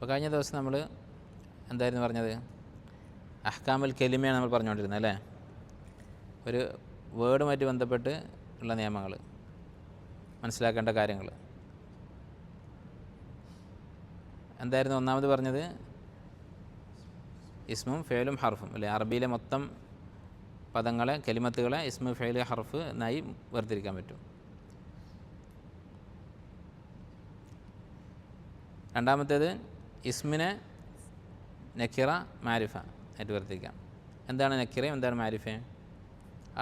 അപ്പോൾ കഴിഞ്ഞ ദിവസം നമ്മൾ എന്തായിരുന്നു പറഞ്ഞത്? അഹ്കാമുൽ കലിമയാണ് നമ്മൾ പറഞ്ഞുകൊണ്ടിരുന്നത് അല്ലേ? ഒരു വേർഡുമായിട്ട് ബന്ധപ്പെട്ട് ഉള്ള നിയമങ്ങൾ, മനസ്സിലാക്കേണ്ട കാര്യങ്ങൾ. എന്തായിരുന്നു ഒന്നാമത് പറഞ്ഞത്? ഇസ്മും ഫെയിലും ഹർഫും അല്ലേ? അറബിയിലെ മൊത്തം പദങ്ങളെ, കലിമത്തുകളെ ഇസ്മു, ഫെയിൽ, ഹർഫ് എന്നായി വേർതിരിക്കാൻ പറ്റും. രണ്ടാമത്തേത് ഇസ്മിനെ നക്കിറ, മാരിഫ ആയിട്ട് വേർതിരിക്കാം. എന്താണ് നക്കിറയും എന്താണ് മാരിഫയും?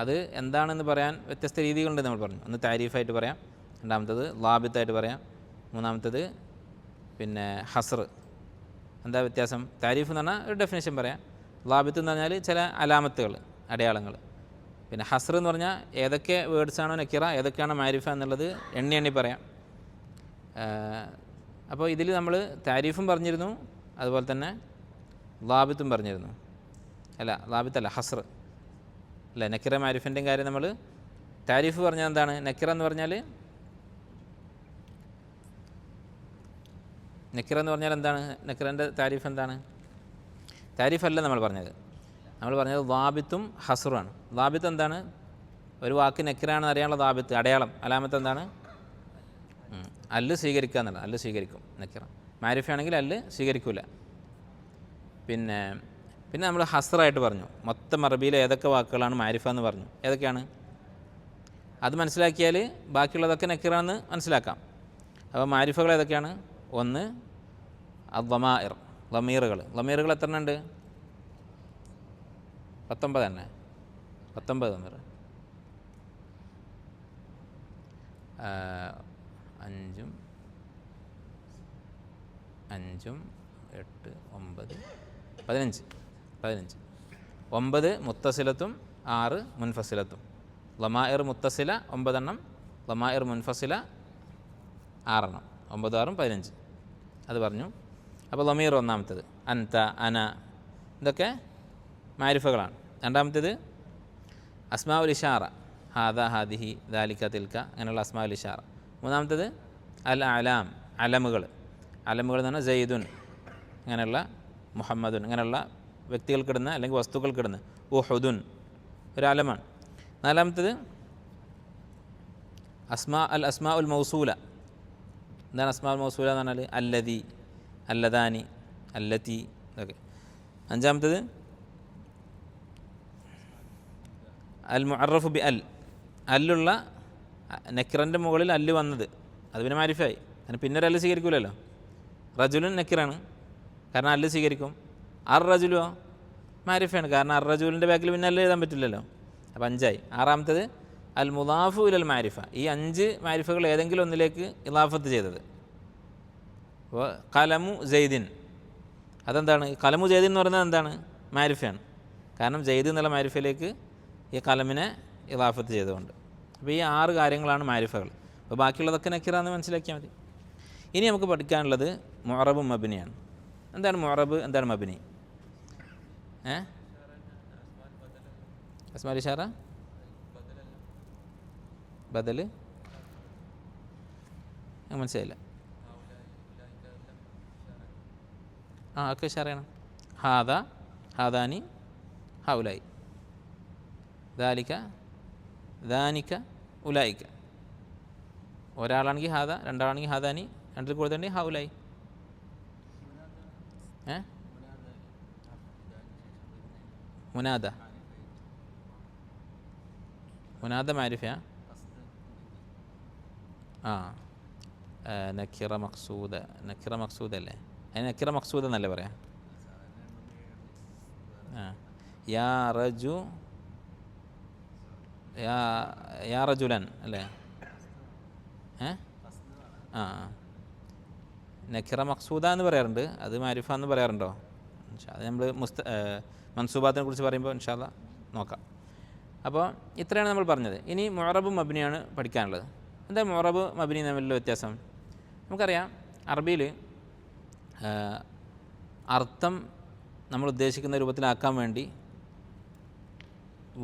അത് എന്താണെന്ന് പറയാൻ വ്യത്യസ്ത രീതികളുണ്ട് നമ്മൾ പറഞ്ഞു. ഒന്ന് താരീഫായിട്ട് പറയാം, രണ്ടാമത്തേത് ലാബിത്തായിട്ട് പറയാം, മൂന്നാമത്തേത് പിന്നെ ഹസ്ർ. എന്താ വ്യത്യാസം? താരീഫ് എന്ന് പറഞ്ഞാൽ ഒരു ഡെഫിനേഷൻ പറയാം, ലാബിത്ത് എന്ന് പറഞ്ഞാൽ ചില അലാമത്തുകൾ, അടയാളങ്ങൾ. പിന്നെ ഹസ്ർ എന്ന് പറഞ്ഞാൽ ഏതൊക്കെ വേർഡ്സാണോ നക്കിറ, ഏതൊക്കെയാണോ മാരിഫ എന്നുള്ളത് എണ്ണി എണ്ണി പറയാം. അപ്പോൾ ഇതിൽ നമ്മൾ താരീഫും പറഞ്ഞിരുന്നു, അതുപോലെ തന്നെ ലാബിത്തും പറഞ്ഞിരുന്നു. അല്ല, ലാബിത്തല്ല, ഹസ്ർ അല്ല. നക്കിറ മാരിഫിൻ്റെയും കാര്യം നമ്മൾ താരീഫ് പറഞ്ഞാൽ എന്താണ്? നക്കിറ എന്ന് പറഞ്ഞാൽ, നക്കിറ എന്ന് പറഞ്ഞാൽ എന്താണ്? നക്കിറൻ്റെ താരീഫ് എന്താണ്? താരീഫല്ല നമ്മൾ പറഞ്ഞത്. നമ്മൾ പറഞ്ഞത് ലാബിത്തും ഹസ്റുമാണ്. ലാബിത്ത് എന്താണ്? ഒരു വാക്ക് നക്കിറാണെന്ന് അറിയാനുള്ള ലാബിത്ത്, അടയാളം, അലാമത്ത് എന്താണ്? അല്ല് സ്വീകരിക്കുക എന്നുള്ളത്. അല്ല് സ്വീകരിക്കും നക്കിറ. മാരിഫയാണെങ്കിൽ അല്ല് സ്വീകരിക്കില്ല. പിന്നെ നമ്മൾ ഹസ്റായിട്ട് പറഞ്ഞു. മൊത്തം അറബിയിലെ ഏതൊക്കെ വാക്കുകളാണ് മാരിഫ എന്ന് പറഞ്ഞു. ഏതൊക്കെയാണ്? അത് മനസ്സിലാക്കിയാൽ ബാക്കിയുള്ളതൊക്കെ നക്കിറാണെന്ന് മനസ്സിലാക്കാം. അപ്പോൾ മാരിഫകൾ ഏതൊക്കെയാണ്? ഒന്ന് അദ്ദമാഇർ, ലമീറുകൾ. ലമീറുകൾ എത്ര ഉണ്ട്? 19 തന്നെ. 19 ലമീർ. 5 5 8 9 15. 9 മുത്തസിലത്തും 6 മുൻഫസിലത്തും. ലമാഇർ മുത്തസില 9 എണ്ണം, ലമാഇർ മുൻഫസില 6 എണ്ണം. 9 6 15. അത് പറഞ്ഞു. അപ്പോൾ ലമീർ ഒന്നാമത്തേത്. അൻത, അന, ഇതൊക്കെ മാരിഫകളാണ്. രണ്ടാമത്തേത് അസ്മാഉൽ ഇഷാറ, ഹാദ, ഹാദിഹി, ദാലിക, തിൽക, അങ്ങനെയുള്ള അസ്മാഉൽ ഇഷാറ. മൂന്നാമത്തേത് അൽ അലാം, അലമുകൾ. അലമുകൾ എന്ന് പറഞ്ഞാൽ സെയ്ദുൻ, അങ്ങനെയുള്ള മുഹമ്മദുൻ, അങ്ങനെയുള്ള വ്യക്തികൾക്കിടുന്ന അല്ലെങ്കിൽ വസ്തുക്കൾക്കിടുന്ന. ഉഹുദുൻ ഒരു അലമാണ്. നാലാമത്തേത് അസ്മാ ഉൽ മൗസൂല. എന്താണ് അസ്മാ ഉൽ മൗസൂല എന്ന് പറഞ്ഞാൽ? അല്ലദി, അല്ലദാനി, അല്ലത്തി, ഇതൊക്കെ. അഞ്ചാമത്തേത് അൽ മുഅറഫു ബി അൽ, അല്ലുള്ള നക്കിറൻ്റെ മുകളിൽ അല്ല് വന്നത്, അത് പിന്നെ മാരിഫായി. അതിന് പിന്നെ ഒരു അല്ല് സ്വീകരിക്കില്ലല്ലോ. റജുലുൻ നക്കിറാണ്, കാരണം അല്ല് സ്വീകരിക്കും. അർ റജുലോ മാരിഫയാണ്, കാരണം അർ റജുലിൻ്റെ ബാക്കിൽ പിന്നെ അല്ല് എഴുതാൻ പറ്റില്ലല്ലോ. അപ്പോൾ 5 ആയി. ആറാമത്തേത് അൽ മുദാഫു ഇലൽ മാരിഫ. ഈ 5 മാരിഫകൾ ഏതെങ്കിലും ഒന്നിലേക്ക് ഇലാഫത്ത് ചെയ്തത്. അപ്പോൾ കലമു ജെയ്ദിൻ, അതെന്താണ്? കലമു ജെയ്ദിൻ എന്ന് പറയുന്നത് എന്താണ്? മാരിഫയാണ്, കാരണം ജെയ്ദ് എന്നുള്ള മാരിഫയിലേക്ക് ഈ കലമിനെ ഇലാഫത്ത് ചെയ്തുകൊണ്ട്. അപ്പോൾ ഈ 6 കാര്യങ്ങളാണ് മാരിഫകൾ. അപ്പോൾ ബാക്കിയുള്ളതൊക്കെ നക്കിറാന്ന് മനസ്സിലാക്കിയാൽ മതി. ഇനി നമുക്ക് പഠിക്കാനുള്ളത് മുഅറബും മബ്നിയാണ്. എന്താണ് മുഅറബ്, എന്താണ് മബ്നി? അസ്മാഉൽ ഇഷാറ, ബദൽ, മനസ്സിലായില്ല. ഒക്കെ ഇഷാറയാണ്. ഹാദ, ഹാദാനി, ഹൗലായി, ദാലിക, ദാനിക, ഉലായിക്ക. ഒരാളാണെങ്കിൽ ഹാദ, രണ്ടാളാണെങ്കിൽ ഹാദാനി, രണ്ടിൽ കൂടുതലുണ്ടെങ്കിൽ ഹൗലായി. മുനാദ, മുനാദ മാരിഫയാ? നക്കിറ മഖ്സൂദ. നക്കിറ മഖ്സൂദ അല്ലേ? അതിന് നക്കിറ മഖ്സൂദ എന്നല്ലേ പറയാം? യാ റജു, യാ റജുലൻ അല്ലേ? നക്കിറ മഖ്സൂദ എന്ന് പറയാറുണ്ട്. അത് മാരിഫ എന്ന് പറയാറുണ്ടോ? അത് നമ്മൾ മൻസൂബാത്തിനെ കുറിച്ച് പറയുമ്പോൾ ഇൻഷാ അല്ലാഹ് നോക്കാം. അപ്പോൾ ഇത്രയാണ് നമ്മൾ പറഞ്ഞത്. ഇനി മുഅറബും മബ്നിയാണ് പഠിക്കാനുള്ളത്. എന്താ മുഅറബ് മബ്നി തമ്മിലുള്ള വ്യത്യാസം? നമുക്കറിയാം, അറബിയിൽ അർത്ഥം നമ്മൾ ഉദ്ദേശിക്കുന്ന രൂപത്തിലാക്കാൻ വേണ്ടി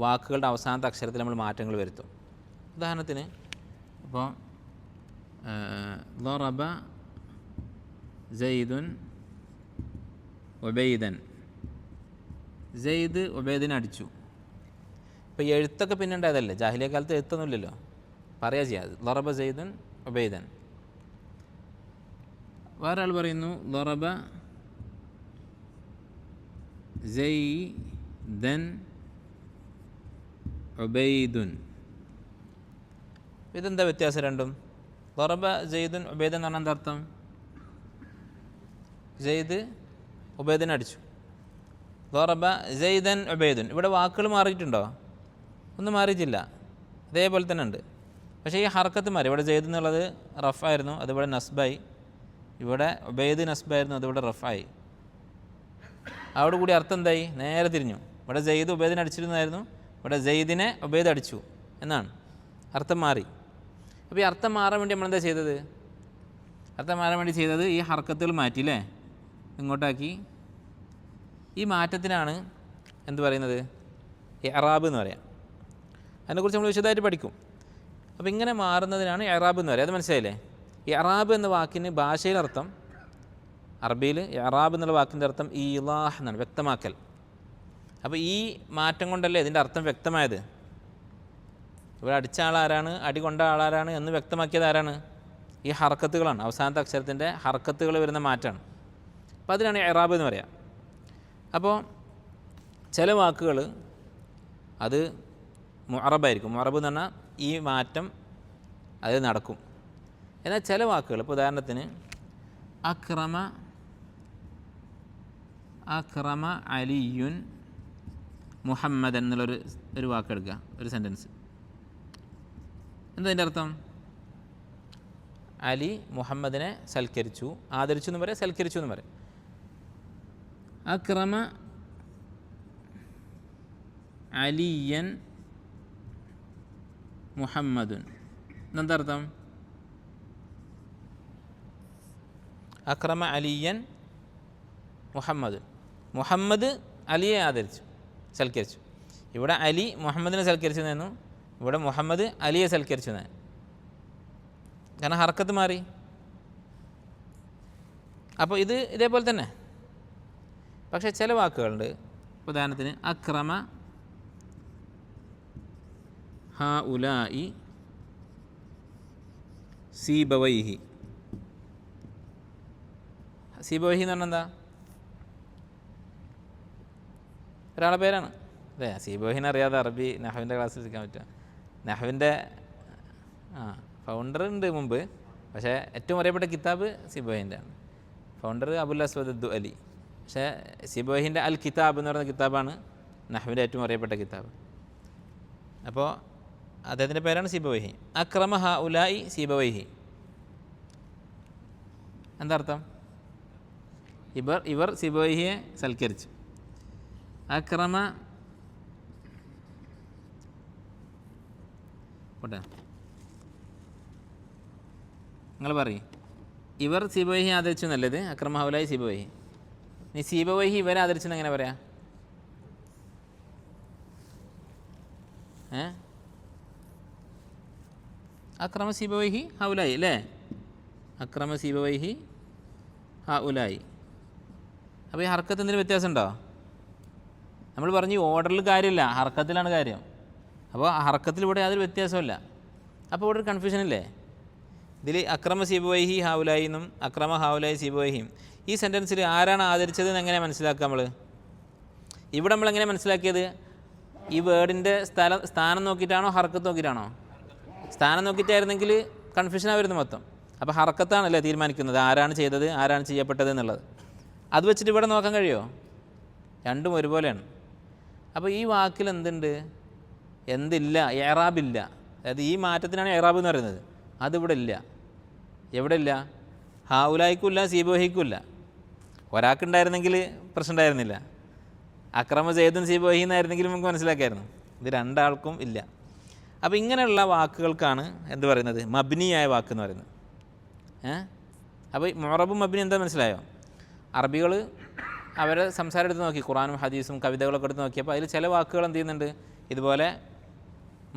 വാക്കുകളുടെ അവസാനത്തെ അക്ഷരത്തിൽ നമ്മൾ മാറ്റങ്ങൾ വരുത്തും. ഉദാഹരണത്തിന് ഇപ്പോൾ ളറബ സയ്യിദുൻ ഉബൈദൻ, സെയ്ദ് ഉബൈദിനെ അടിച്ചു. ഇപ്പോൾ എഴുത്തൊക്കെ പിന്നെ ഉണ്ടായതല്ലേ, ജാഹിലിയ കാലത്ത് എഴുത്തൊന്നുമില്ലല്ലോ, പറയാ ചെയ്യാം ലറബ സെയ്ദുൻ ഉബൈദൻ. വേറെ ആൾ പറയുന്നു ലറബ സെയ്ദൻ ഉബൈദുൻ. ഇതെന്താ വ്യത്യാസം രണ്ടും? ലറബ സെയ്ദുൻ ഉബൈദൻ എന്ന് പറഞ്ഞാൽ എന്താ അർത്ഥം? സെയ്ദ് ഉബൈദിനെ അടിച്ചു. ലറബ സെയ്ദൻ ഉബൈദുൻ. ഇവിടെ വാക്കുകൾ മാറിയിട്ടുണ്ടോ? ഒന്നും മാറിയിട്ടില്ല, അതേപോലെ തന്നെ ഉണ്ട്. പക്ഷേ ഈ ഹർക്കത്ത് മാറി. ഇവിടെ സെയ്ദ് എന്നുള്ളത് റഫായിരുന്നു, അതിവിടെ നസ്ബായി. ഇവിടെ ഉബൈദ് നസ്ബായിരുന്നു, അതിവിടെ റഫായി. അവിടെ കൂടി അർത്ഥം എന്തായി? നേരെ തിരിഞ്ഞു. ഇവിടെ സെയ്ദ് ഉബൈദിനെ അടിച്ചിരുന്നായിരുന്നു, ഇവിടെ സെയ്ദിനെ ഉബൈദ് അടിച്ചു എന്നാണ്. അർത്ഥം മാറി. അപ്പോൾ ഈ അർത്ഥം മാറാൻ വേണ്ടി നമ്മളെന്താ ചെയ്തത്? അർത്ഥം മാറാൻ വേണ്ടി ചെയ്തത് ഈ ഹർക്കത്തുകൾ മാറ്റിയില്ലേ, ഇങ്ങോട്ടാക്കി. ഈ മാറ്റത്തിനാണ് എന്ത് പറയുന്നത്? ഇഅ്റാബ് എന്ന് പറയാം. അതിനെക്കുറിച്ച് നമ്മൾ വിശദമായിട്ട് പഠിക്കും. അപ്പോൾ ഇങ്ങനെ മാറുന്നതിനാണ് ഇഅ്റാബ് എന്ന് പറയുക. അത് മനസ്സിലായില്ലേ? ഇഅ്റാബ് എന്ന വാക്കിന് ഭാഷയിലർത്ഥം, അറബിയിൽ ഇഅ്റാബ് എന്നുള്ള വാക്കിൻ്റെ അർത്ഥം ഈലാഹ് എന്നാണ്, വ്യക്തമാക്കൽ. അപ്പോൾ ഈ മാറ്റം കൊണ്ടല്ലേ ഇതിൻ്റെ അർത്ഥം വ്യക്തമായത്. ഇവിടെ അടിച്ച ആളാരാണ്, അടി കൊണ്ട ആളാരാണ് എന്ന് വ്യക്തമാക്കിയത് ആരാണ്? ഈ ഹർക്കത്തുകളാണ്. അവസാനത്തെ അക്ഷരത്തിൻ്റെ ഹർക്കത്തുകൾ വരുന്ന മാറ്റമാണ്. അപ്പോൾ അതിനാണ് ഇഅ്റാബ് എന്ന് പറയാം. അപ്പോൾ ചില വാക്കുകൾ അത് മുഅറബായിരിക്കും. മുഅറബ് എന്ന് പറഞ്ഞാൽ ഈ മാറ്റം അത് നടക്കും. എന്നാൽ ചില വാക്കുകൾ, ഇപ്പോൾ ഉദാഹരണത്തിന് അക്രമ അലിയുൻ മുഹമ്മദൻ എന്നുള്ളൊരു വാക്കെടുക്കുക, ഒരു സെൻറ്റൻസ്. എന്താ അതിൻ്റെ അർത്ഥം? അലി മുഹമ്മദിനെ സൽക്കരിച്ചു, ആദരിച്ചു എന്ന് പറയാം, സൽക്കരിച്ചു എന്ന് പറയാം. അക്രമ അലിയൻ മുഹമ്മദുൻ എന്താ അർത്ഥം? അക്രമ അലിയൻ മുഹമ്മദുൻ, മുഹമ്മദ് അലിയെ ആദരിച്ചു, സൽക്കരിച്ചു. ഇവിടെ അലി മുഹമ്മദിനെ സൽക്കരിച്ചു എന്നായിരുന്നു, ഇവിടെ മുഹമ്മദ് അലിയെ സൽക്കരിച്ചു എന്നാണ്. കാരണം ഹർക്കത്ത് മാറി. അപ്പോൾ ഇതേപോലെ തന്നെ. പക്ഷേ ചില വാക്കുകളുണ്ട്, ഉദാഹരണത്തിന് അക്രമ ഹ ഉലായി സീബവൈഹി. സീബവൈഹി എന്ന് പറഞ്ഞാൽ എന്താ? ഒരാളെ പേരാണ് അല്ലേ? സീബവഹിനെ അറിയാതെ അറബി നഹ്വിൻ്റെ ക്ലാസ്സിൽ ഇരിക്കാൻ പറ്റുക? നഹ്വിൻ്റെ ഫൗണ്ടർ ഉണ്ട് മുമ്പ്, പക്ഷേ ഏറ്റവും അറിയപ്പെട്ട കിതാബ് സീബവഹിൻ്റെ ആണ്. ഫൗണ്ടർ അബുൽ അസ്വദ് ദുഅലി. പക്ഷേ സീബവഹിൻ്റെ അൽ കിതാബ് എന്ന് പറയുന്ന കിതാബാണ് നഹ്വിൻ്റെ ഏറ്റവും അറിയപ്പെട്ട കിതാബ്. അപ്പോൾ അദ്ദേഹത്തിൻ്റെ പേരാണ് സീബവൈഹി. അക്രമ ഹ ഉലായി സീബവൈഹി എന്താ അർത്ഥം? ഇവർ സീബവൈഹിയെ സൽക്കരിച്ചു. അക്രമ പോട്ടെ, നിങ്ങൾ പറയും ഇവർ സീബവൈഹി ആദരിച്ചു നല്ലത്. അക്രമ ഹ ഉലായി സീബവൈഹി. നീ സീബവൈഹി ഇവരെ ആദരിച്ചെന്ന് എങ്ങനെ പറയാം? അക്രമ സീബവൈഹി ഹ ഉലായി അല്ലേ? അക്രമ സീബവൈഹി ഹ ഉലായി. അപ്പോൾ ഈ ഹർക്കത്ത് എന്തെങ്കിലും വ്യത്യാസം ഉണ്ടോ? നമ്മൾ പറഞ്ഞു ഓർഡറിൽ കാര്യമില്ല, ഹർക്കത്തിലാണ് കാര്യം. അപ്പോൾ ഹർക്കത്തിൽ ഇവിടെ യാതൊരു വ്യത്യാസമില്ല. അപ്പോൾ ഇവിടെ ഒരു കൺഫ്യൂഷൻ ഇല്ലേ? ഇതിൽ അക്രമ സീബവൈഹി ഹാവുലായി എന്നും അക്രമ ഹാവുലായി സീബവൈഹിയും ഈ സെൻറ്റൻസിൽ ആരാണ് ആദരിച്ചതെന്ന് എങ്ങനെ മനസ്സിലാക്കുക? ഇവിടെ നമ്മളെങ്ങനെ മനസ്സിലാക്കിയത്? ഈ വേർഡിൻ്റെ സ്ഥാനം നോക്കിയിട്ടാണോ ഹർക്കത്ത് നോക്കിയിട്ടാണോ? സ്ഥാനം നോക്കിയിട്ടായിരുന്നെങ്കിൽ കൺഫ്യൂഷനാണ് മൊത്തം. അപ്പോൾ ഹർക്കത്താണല്ലേ തീരുമാനിക്കുന്നത് ആരാണ് ചെയ്തത്, ആരാണ് ചെയ്യപ്പെട്ടത് എന്നുള്ളത്. അത് വെച്ചിട്ട് ഇവിടെ നോക്കാൻ കഴിയുമോ? രണ്ടും ഒരുപോലെയാണ്. അപ്പോൾ ഈ വാക്കിൽ എന്തുണ്ട്, എന്തില്ല? ഇഅ്റാബില്ല. അതായത് ഈ മാറ്റത്തിനാണ് ഇഅ്റാബ് എന്ന് പറയുന്നത്. അതിവിടെ ഇല്ല. എവിടെ ഇല്ല? ഹാവുലായിക്കും ഇല്ല, സീബവഹിക്കും ഇല്ല. ഒരാൾക്കുണ്ടായിരുന്നെങ്കിൽ പ്രശ്നം ഉണ്ടായിരുന്നില്ല. അക്രമ സെയ്ദുൻ സീബവഹി എന്നായിരുന്നെങ്കിലും നമുക്ക് മനസ്സിലാക്കായിരുന്നു. ഇത് രണ്ടാൾക്കും ഇല്ല. അപ്പോൾ ഇങ്ങനെയുള്ള വാക്കുകൾക്കാണ് എന്ത് പറയുന്നത്? മബ്നിയായ വാക്ക് എന്ന് പറയുന്നത്. അപ്പോൾ മുഅറബും മബ്നി എന്താ മനസ്സിലായോ? അറബികൾ അവരെ സംസാരം എടുത്ത് നോക്കി, ഖുറാനും ഹദീസും കവിതകളൊക്കെ എടുത്ത് നോക്കിയപ്പോൾ അതിൽ ചില വാക്കുകൾ എന്ത് ചെയ്യുന്നുണ്ട്, ഇതുപോലെ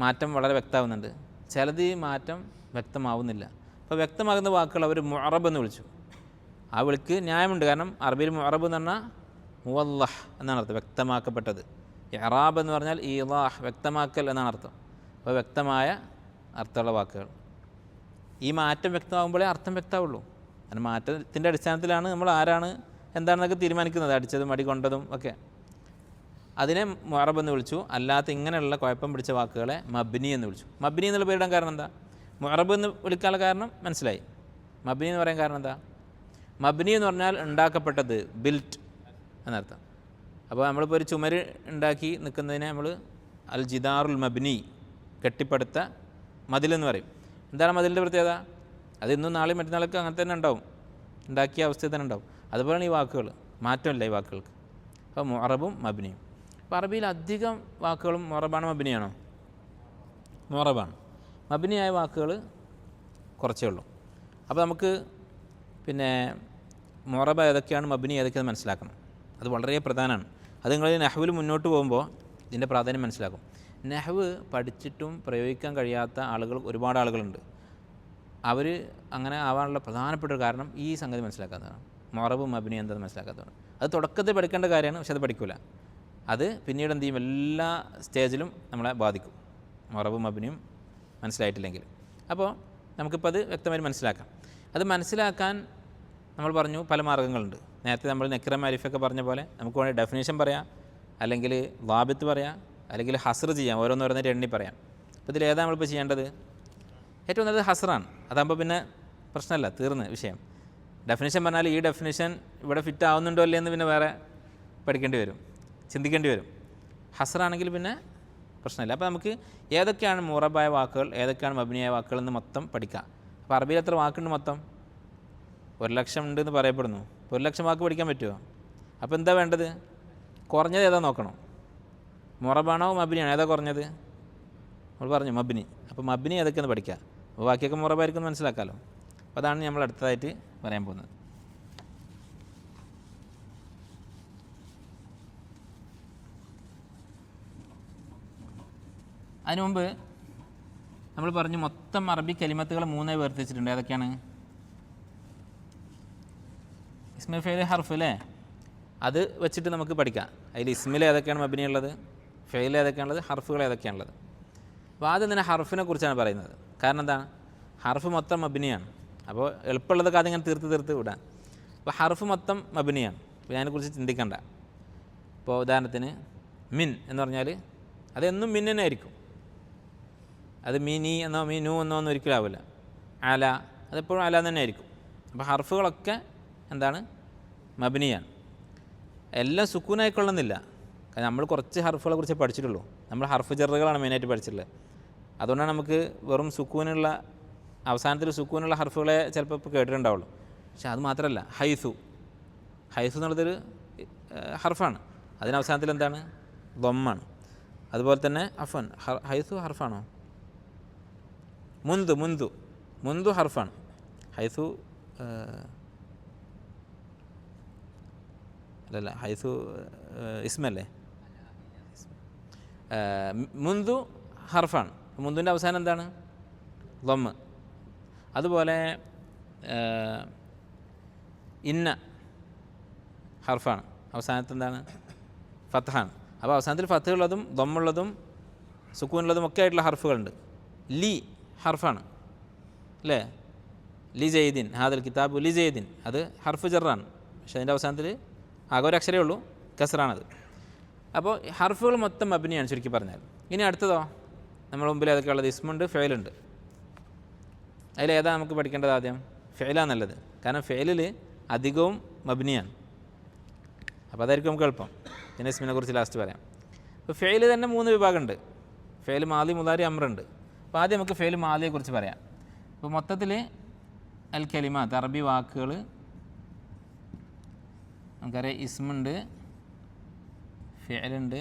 മാറ്റം വളരെ വ്യക്തമാവുന്നുണ്ട്. ചിലത് ഈ മാറ്റം വ്യക്തമാവുന്നില്ല. അപ്പോൾ വ്യക്തമാകുന്ന വാക്കുകൾ അവർ മുഅറബ് എന്ന് വിളിച്ചു. ആ വിളിക്ക് ന്യായമുണ്ട്. കാരണം അറബിയിൽ മുഅറബ് എന്ന് പറഞ്ഞാൽ മുവല്ലഹ് എന്നാണ് അർത്ഥം, വ്യക്തമാക്കപ്പെട്ടത്. ഇഅ്റാബ് എന്ന് പറഞ്ഞാൽ ഈളാഹ്, വ്യക്തമാക്കൽ എന്നാണ് അർത്ഥം. അപ്പോൾ വ്യക്തമായ അർത്ഥമുള്ള വാക്കുകൾ. ഈ മാറ്റം വ്യക്തമാകുമ്പോഴേ അർത്ഥം വ്യക്തമാവുള്ളൂ. അങ്ങനെ മാറ്റത്തിൻ്റെ അടിസ്ഥാനത്തിലാണ് നമ്മൾ ആരാണ് എന്താണെന്നൊക്കെ തീരുമാനിക്കുന്നത്, അടിച്ചതും അടി കൊണ്ടതും ഒക്കെ. അതിനെ മുഅറബ് എന്ന് വിളിച്ചു. അല്ലാത്ത ഇങ്ങനെയുള്ള കുഴപ്പം പിടിച്ച വാക്കുകളെ മബ്നി എന്ന് വിളിച്ചു. മബ്നി എന്നുള്ള പേരിടാൻ കാരണം എന്താ? മുഅറബ് എന്ന് വിളിക്കാനുള്ള കാരണം മനസ്സിലായി. മബ്നി എന്ന് പറയാൻ കാരണം എന്താ? മബ്നി എന്ന് പറഞ്ഞാൽ ഉണ്ടാക്കപ്പെട്ടത്, ബിൽറ്റ് എന്നർത്ഥം. അപ്പോൾ നമ്മളിപ്പോൾ ഒരു ചുമര് ഉണ്ടാക്കി നിൽക്കുന്നതിനെ നമ്മൾ അൽ ജിദാറുൽ മബ്നി, കെട്ടിപ്പടുത്ത മതിലെന്ന് പറയും. എന്താണ് മതിലിൻ്റെ പ്രത്യേകത? അത് ഇന്നും നാളെയും മറ്റന്നാളൊക്കെ അങ്ങനെ തന്നെ ഉണ്ടാവും, ഉണ്ടാക്കിയ അവസ്ഥയിൽ തന്നെ ഉണ്ടാവും. അതുപോലെയാണ് ഈ വാക്കുകൾ, മാറ്റമില്ല ഈ വാക്കുകൾക്ക്. അപ്പോൾ മുഅറബും മബ്നിയും. അപ്പോൾ അറബിയിൽ അധികം വാക്കുകളും മുഅറബാണോ മബ്നിയാണോ? മുഅറബാണ്. മബ്നിയായ വാക്കുകൾ കുറച്ചേ ഉള്ളൂ. അപ്പോൾ നമുക്ക് പിന്നെ മുഅറബ് ഏതൊക്കെയാണ്, മബ്നി ഏതൊക്കെയാണെന്ന് മനസ്സിലാക്കണം. അത് വളരെ പ്രധാനമാണ്. അത് നിങ്ങൾ നഹ്വിൽ മുന്നോട്ട് പോകുമ്പോൾ ഇതിൻ്റെ പ്രാധാന്യം മനസ്സിലാക്കും. നഹ്വ് പഠിച്ചിട്ടും പ്രയോഗിക്കാൻ കഴിയാത്ത ആളുകൾ ഒരുപാട് ആളുകളുണ്ട്. അവർ അങ്ങനെ ആവാനുള്ള പ്രധാനപ്പെട്ട ഒരു കാരണം ഈ സംഗതി മനസ്സിലാക്കാത്തതാണ്. മുഅറബും മബ്നി എന്താണെന്ന് മനസ്സിലാക്കാത്തതാണ്. അത് തുടക്കത്തിൽ പഠിക്കേണ്ട കാര്യമാണ്, പക്ഷെ അത് പഠിക്കില്ല. അത് പിന്നീട് എന്ത് ചെയ്യും, എല്ലാ സ്റ്റേജിലും നമ്മളെ ബാധിക്കും, മുഅറബും മബ്നിയും മനസ്സിലായിട്ടില്ലെങ്കിൽ. അപ്പോൾ നമുക്കിപ്പോൾ അത് വ്യക്തമായി മനസ്സിലാക്കാം. അത് മനസ്സിലാക്കാൻ നമ്മൾ പറഞ്ഞു പല മാർഗ്ഗങ്ങളുണ്ട്. നേരത്തെ നമ്മൾ നക്കിറ മാരിഫൊക്കെ പറഞ്ഞ പോലെ നമുക്ക് വേണമെങ്കിൽ ഡെഫിനേഷൻ പറയാം, അല്ലെങ്കിൽ ളാബിത്ത് പറയാം, അല്ലെങ്കിൽ ഹസ്ർ ചെയ്യാം, ഓരോന്നോരോന്നായിട്ട് എണ്ണി പറയാം. അപ്പോൾ ഇതിൽ ഏതാണ് നമ്മളിപ്പോൾ ചെയ്യേണ്ടത്? ഏറ്റവും നല്ലത് ഹസ്റാണ്. അതാകുമ്പോൾ പിന്നെ പ്രശ്നമല്ല, തീർന്ന് വിഷയം. ഡെഫിനേഷൻ പറഞ്ഞാൽ ഈ ഡെഫിനേഷൻ ഇവിടെ ഫിറ്റ് ആവുന്നുണ്ടോ അല്ലേ എന്ന് പിന്നെ വേറെ പഠിക്കേണ്ടി വരും, ചിന്തിക്കേണ്ടി വരും. ഹസ്റാണെങ്കിൽ പിന്നെ പ്രശ്നമില്ല. അപ്പോൾ നമുക്ക് ഏതൊക്കെയാണ് മുഅറബായ വാക്കുകൾ, ഏതൊക്കെയാണ് മബ്നിയായ വാക്കുകൾ എന്ന് മൊത്തം പഠിക്കാം. അപ്പോൾ അറബിയിൽ എത്ര വാക്കുണ്ട് മൊത്തം? 1,00,000 ഉണ്ടെന്ന് പറയപ്പെടുന്നു. 1,00,000 വാക്ക് പഠിക്കാൻ പറ്റുമോ? അപ്പോൾ എന്താ വേണ്ടത്? കുറഞ്ഞത് ഏതാ നോക്കണം. മുഅറബാണോ മബ്നിയാണോ, ഏതാ കുറഞ്ഞത്? നമ്മൾ പറഞ്ഞു മബ്നി. അപ്പോൾ മബ്നി ഏതൊക്കെയെന്ന് പഠിക്കുക. അപ്പോൾ ബാക്കിയൊക്കെ മുഅറബായിരിക്കും മനസ്സിലാക്കാമല്ലോ. അപ്പോൾ അതാണ് നമ്മൾ അടുത്തതായിട്ട് പറയാൻ പോകുന്നത്. അതിനു മുമ്പ് നമ്മൾ പറഞ്ഞു മൊത്തം അറബി കലിമത്തുകൾ 3 വേർതിരിച്ചിട്ടുണ്ട്. ഏതൊക്കെയാണ്? ഇസ്മ, ഫെയിൽ, ഹർഫ് അല്ലേ? അത് വെച്ചിട്ട് നമുക്ക് പഠിക്കാം. അതിൽ ഇസ്മിൽ ഏതൊക്കെയാണ് മബ്നി ഉള്ളത്, ഫെയിൽ ഏതൊക്കെയാണുള്ളത്, ഹർഫുകൾ ഏതൊക്കെയാണുള്ളത്. അപ്പോൾ ആദ്യം തന്നെ ഹർഫിനെ കുറിച്ചാണ് പറയുന്നത്. കാരണം എന്താണ്? ഹർഫ് മൊത്തം മബ്നിയാണ്. അപ്പോൾ എളുപ്പമുള്ളതൊക്കെ ആദ്യം ഇങ്ങനെ തീർത്ത് വിടാം. അപ്പോൾ ഹർഫ് മൊത്തം മബ്നിയാണ്. അപ്പോൾ അതിനെക്കുറിച്ച് ചിന്തിക്കണ്ട. ഇപ്പോൾ ഉദാഹരണത്തിന് മിൻ എന്ന് പറഞ്ഞാൽ അതെന്നും മിൻ തന്നെ ആയിരിക്കും. അത് മീനി എന്നോ മീനു എന്നോ ഒന്നും ഒരിക്കലും ആവില്ല. അല, അതെപ്പോഴും അല തന്നെ ആയിരിക്കും. അപ്പോൾ ഹർഫുകളൊക്കെ എന്താണ്? മബ്നിയാണ്. എല്ലാം സുക്കൂനായിക്കൊള്ളുന്നില്ല. കാരണം നമ്മൾ കുറച്ച് ഹർഫുകളെ കുറിച്ച് പഠിച്ചിട്ടുള്ളൂ. നമ്മൾ ഹർഫ് ജറുകളാണ് മെയിനായിട്ട് പഠിച്ചിട്ടുള്ളത്. അതുകൊണ്ടാണ് നമുക്ക് വെറും സുക്കൂനുള്ള, അവസാനത്തിൽ സുക്കൂനുള്ള ഹർഫുകളെ ചിലപ്പോൾ ഇപ്പോൾ കേട്ടിട്ടുണ്ടാവുള്ളൂ. പക്ഷെ അത് മാത്രമല്ല, ഹൈസു എന്നുള്ളതൊരു ഹർഫാണ്. അതിന് അവസാനത്തിൽ എന്താണ്? ദമ്മാണ്. അതുപോലെ തന്നെ അഫൻ, ഹൈസു ഹർഫാണോ? മുന്തു ഹർഫാണ്. ഹൈസു അല്ലല്ല, ഹൈസു ഇസ്മല്ലേ? മുന്തു ഹർഫാണ്. മുന്തുവിൻ്റെ അവസാനം എന്താണ്? ദമ്മ്. അതുപോലെ ഇന്ന ഹർഫാണ്. അവസാനത്ത് എന്താണ്? ഫത്ഹാണ്. അപ്പോൾ അവസാനത്തിൽ ഫത്തുള്ളതും ദമ്മുള്ളതും സുക്കൂനുള്ളതും ഒക്കെ ആയിട്ടുള്ള ഹർഫുകളുണ്ട്. ലി ഹർഫാണ് അല്ലേ? ലി ജയ്ദിൻ, ഹാദൽ കിതാബു ലി ജയ്ദിൻ, അത് ഹർഫ് ജറാണ്. പക്ഷേ അതിൻ്റെ അവസാനത്തിൽ ആകെ ഒരു അക്ഷരമേ ഉള്ളൂ, കസറാണത്. അപ്പോൾ ഹർഫുകൾ മൊത്തം മബ്നിയാണ് ചുരുക്കി പറഞ്ഞാൽ. ഇനി അടുത്തതോ നമ്മുടെ മുമ്പിൽ ഏതൊക്കെ ഉള്ളത്? ഇസ്മുണ്ട്, ഫെയിലുണ്ട്. അതിലേതാണ് നമുക്ക് പഠിക്കേണ്ടത്? ആദ്യം ഫെയിലാണ് നല്ലത്. കാരണം ഫെയിലിൽ അധികവും മബ്നിയാണ്. അപ്പോൾ അതായിരിക്കും നമുക്ക് എളുപ്പം. പിന്നെ ഇസ്മിനെ കുറിച്ച് ലാസ്റ്റ് പറയാം. അപ്പോൾ ഫെയിൽ തന്നെ 3 വിഭാഗമുണ്ട്. ഫെയിൽ മാലി, മുതാരി, അമ്രുണ്ട്. അപ്പോൾ ആദ്യം നമുക്ക് ഫെയിൽ മാലിയെക്കുറിച്ച് പറയാം. അപ്പോൾ മൊത്തത്തിൽ അൽ കലിമാത്ത്, അറബി വാക്കുകൾ നമുക്കറിയാം. ഇസ്മുണ്ട്, ഫിഅലുണ്ട്,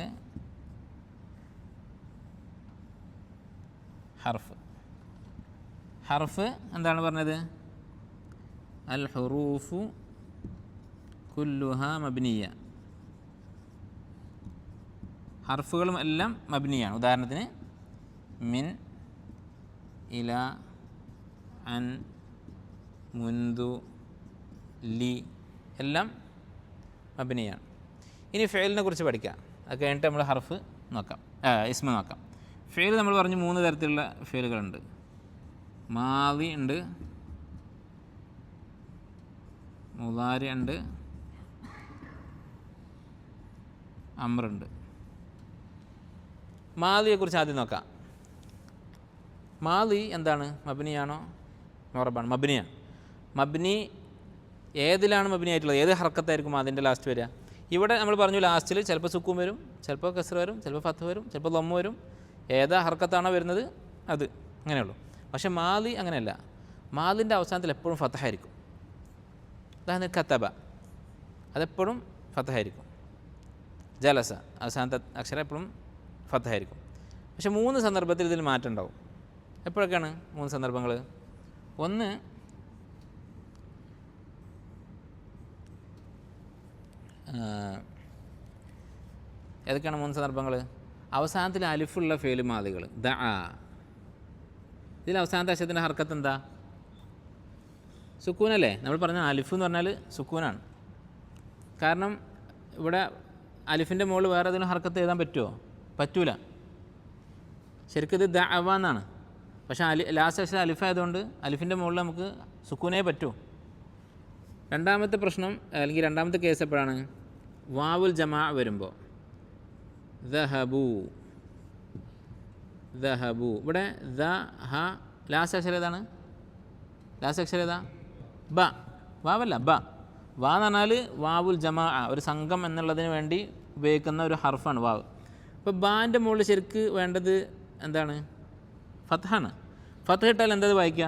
ഹർഫ് എന്താണ് പറഞ്ഞത്? അൽ ഹുറൂഫു കുല്ലുഹ മബ്നിയ. ഹർഫുകളും എല്ലാം മബ്നിയാണ്. ഉദാഹരണത്തിന് മിൻ, ഇല, അൻ, മുന്തു, ലി എല്ലാം മബ്നിയാണ്. ഇനി ഫെയിലിനെ കുറിച്ച് പഠിക്കാം. അത് കഴിഞ്ഞിട്ട് നമ്മൾ ഹർഫ് നോക്കാം, ഇസ്മ നോക്കാം. ഫെയിൽ നമ്മൾ പറഞ്ഞു 3 തരത്തിലുള്ള ഫെയിലുകളുണ്ട്. മാദി ഉണ്ട്, മുദാരി ഉണ്ട്, അമ്രുണ്ട്. മാദിയെക്കുറിച്ച് ആദ്യം നോക്കാം. മാദി എന്താണ്? മബ്നിയാണോ മുറബാണ്? മബ്നിയാണ്. മബ്നി ഏതിലാണ് മബ്നി ആയിട്ടുള്ളത്? ഏത് ഹർക്കത്തായിരിക്കും അതിൻ്റെ ലാസ്റ്റ് വരിക? ഇവിടെ നമ്മൾ പറഞ്ഞു ലാസ്റ്റിൽ ചിലപ്പോൾ സുക്കൂൻ വരും, ചിലപ്പോൾ കസ്ർ വരും, ചിലപ്പോൾ ഫത്ത് വരും, ചിലപ്പോൾ ദമ്മ വരും. ഏതാ ഹർക്കത്താണോ വരുന്നത് അത് അങ്ങനെയുള്ളൂ. പക്ഷേ മാദി അങ്ങനെയല്ല. മാദിൻ്റെ അവസാനത്തിൽ എപ്പോഴും ഫത്തഹായിരിക്കും. ഉദാഹരണത്തിന് കത്തബ, അതെപ്പോഴും ഫത്തഹായിരിക്കും. ജലസ, അവസാനത്തെ അക്ഷരം എപ്പോഴും ഫത്തഹായിരിക്കും. പക്ഷേ 3 സന്ദർഭത്തിൽ ഇതിൽ മാറ്റം ഉണ്ടാവും. എപ്പോഴൊക്കെയാണ് 3 സന്ദർഭങ്ങൾ? ഒന്ന്, ഏതൊക്കെയാണ് 3 സന്ദർഭങ്ങൾ? അവസാനത്തിൽ അലിഫുള്ള ഫേല് മാദികൾ. ദഅ, ഇതിൽ അവസാനത്തെ അക്ഷരത്തിൻ്റെ ഹർക്കത്ത് എന്താ? സുക്കൂനല്ലേ? നമ്മൾ പറഞ്ഞ അലിഫ് എന്ന് പറഞ്ഞാൽ സുക്കൂനാണ്. കാരണം ഇവിടെ അലിഫിൻ്റെ മുകളിൽ വേറെ ഏതെങ്കിലും ഹർക്കത്ത് എഴുതാൻ പറ്റുമോ? പറ്റൂല. ശരിക്കും ഇത് ദഅവ എന്നാണ്. പക്ഷേ ലാസ്റ്റ് അക്ഷരം അലിഫായതുകൊണ്ട് അലിഫിൻ്റെ മുകളിൽ നമുക്ക് സുക്കൂനേ പറ്റൂ. രണ്ടാമത്തെ പ്രശ്നം അല്ലെങ്കിൽ രണ്ടാമത്തെ കേസ് എപ്പോഴാണ്? വാവുൽ ജമാ വരുമ്പോൾ. ദഹബു, ദഹബു. ഇവിടെ ദ ഹ ലാസ്റ്റ് അക്ഷരം ഏതാണ്? ലാസ്റ്റ് അക്ഷരം ഏതാ? ബ. വാവല്ല, ബ. വാ എന്ന് പറഞ്ഞാൽ വാവുൽ ജമാ, ഒരു സംഘം എന്നുള്ളതിന് വേണ്ടി ഉപയോഗിക്കുന്ന ഒരു ഹർഫാണ് വാവ്. അപ്പോൾ ബാൻ്റെ മുകളിൽ ശരിക്ക് വേണ്ടത് എന്താണ്? ഫത്ഹാണ്. ഫത്ത് ഇട്ടാൽ എന്തത് വായിക്കുക?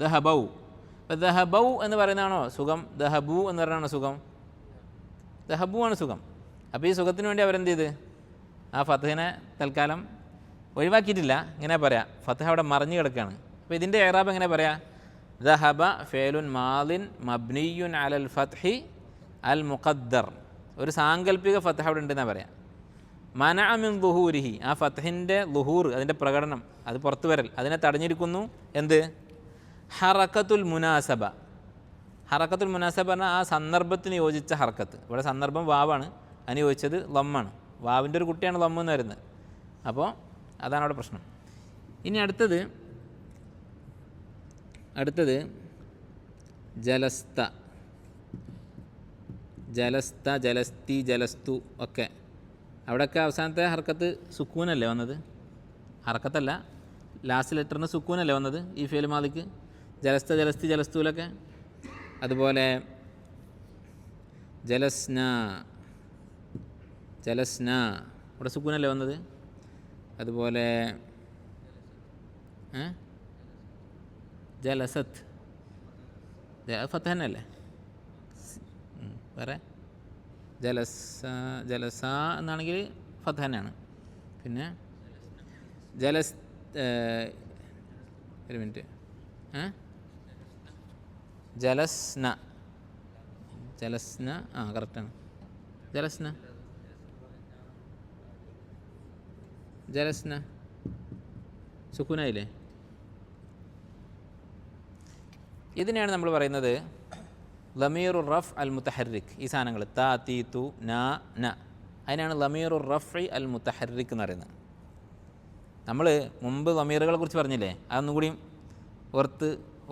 ദഹബൗ. അപ്പോൾ ദഹബൗ എന്ന് പറയുന്നതാണോ സുഖം? ദഹബു എന്ന് പറയുന്നതാണോ സുഖം? ദഹബു ആണ് സുഖം. അപ്പോൾ ഈ സുഖത്തിന് വേണ്ടി അവരെന്ത് ചെയ്ത് ആ ഫത്ഹിനെ തൽക്കാലം ഒഴിവാക്കിയിട്ടില്ല. ഇങ്ങനെ പറയാം, ഫത്ഹ അവിടെ മറിഞ്ഞു കിടക്കുകയാണ്. അപ്പോൾ ഇതിൻ്റെ ഇറാബ് എങ്ങനെ പറയാം? ദഹബ ഫേലുൻ മാലിൻ മബ്നിയുൻ അലൽ ഫത്ഹി അൽ മുഖദ്ദർ. ഒരു സാങ്കല്പിക ഫത്ഹ അവിടെ ഉണ്ടെന്നാണ് പറയാം. മനഅ മിൻ ദുഹൂരിഹി, ആ ഫത്ഹിൻ്റെ ലുഹൂർ, അതിൻ്റെ പ്രകടനം, അത് പുറത്തു വരൽ, അതിനെ തടഞ്ഞിരിക്കുന്നു. എന്ത്? ഹറക്കത്തുൽ മുനാസബ. ഹറക്കത്തുൽ മുനാസബ പറഞ്ഞാൽ ആ സന്ദർഭത്തിന് യോജിച്ച ഹർക്കത്ത്. ഇവിടെ സന്ദർഭം വാവാണ്, അതിന് യോജിച്ചത് ലമ്മാണ്. വാവിൻ്റെ ഒരു കുട്ടിയാണ് ലമ്മ് എന്ന് വരുന്നത്. അപ്പോൾ അതാണ് അവിടെ പ്രശ്നം. ഇനി അടുത്തത് ജലസ്ത, ജലസ്ത, ജലസ്തി, ജലസ്തു ഒക്കെ. അവിടെയൊക്കെ അവസാനത്തെ ഹർക്കത്ത് സുക്കൂനല്ലേ വന്നത്? ഹർക്കത്തല്ല, ലാസ്റ്റ് ലെറ്ററിന് സുക്കൂനല്ലേ വന്നത് ഈ ഫേൽ മാദിക്ക്? ജലസ്ത, ജലസ്തി, ജലസ്തുവിലൊക്കെ. അതുപോലെ ജലസ്ന, ജലസ്ന, ഇവിടെ സുക്കൂനല്ലേ വന്നത്? അതുപോലെ ജലസത്ത്, ഫത്ത് തന്നെയല്ലേ? വേറെ ജലസ എന്നാണെങ്കിൽ ഫത്ത് തന്നെയാണ്. പിന്നെ ഒരു മിനിറ്റ്, ജലസ്ന, ജലസ്ന, കറക്റ്റാണ്. ജലസ്ന, ജലസ്ന സുക്കൂനായില്ലേ? ഇതിനെയാണ് നമ്മൾ പറയുന്നത് ലമീറുർ റഫ് അൽ മുത്തഹറിക്. ഈ സാധനങ്ങൾ താ, തീ, തു, നാ, ന, അതിനാണ് ലമീറുർ റഫ് അൽ മുത്തഹറിക് എന്ന് പറയുന്നത്. നമ്മൾ മുമ്പ് ലമീറുകളെ കുറിച്ച് പറഞ്ഞില്ലേ? അതൊന്നും കൂടി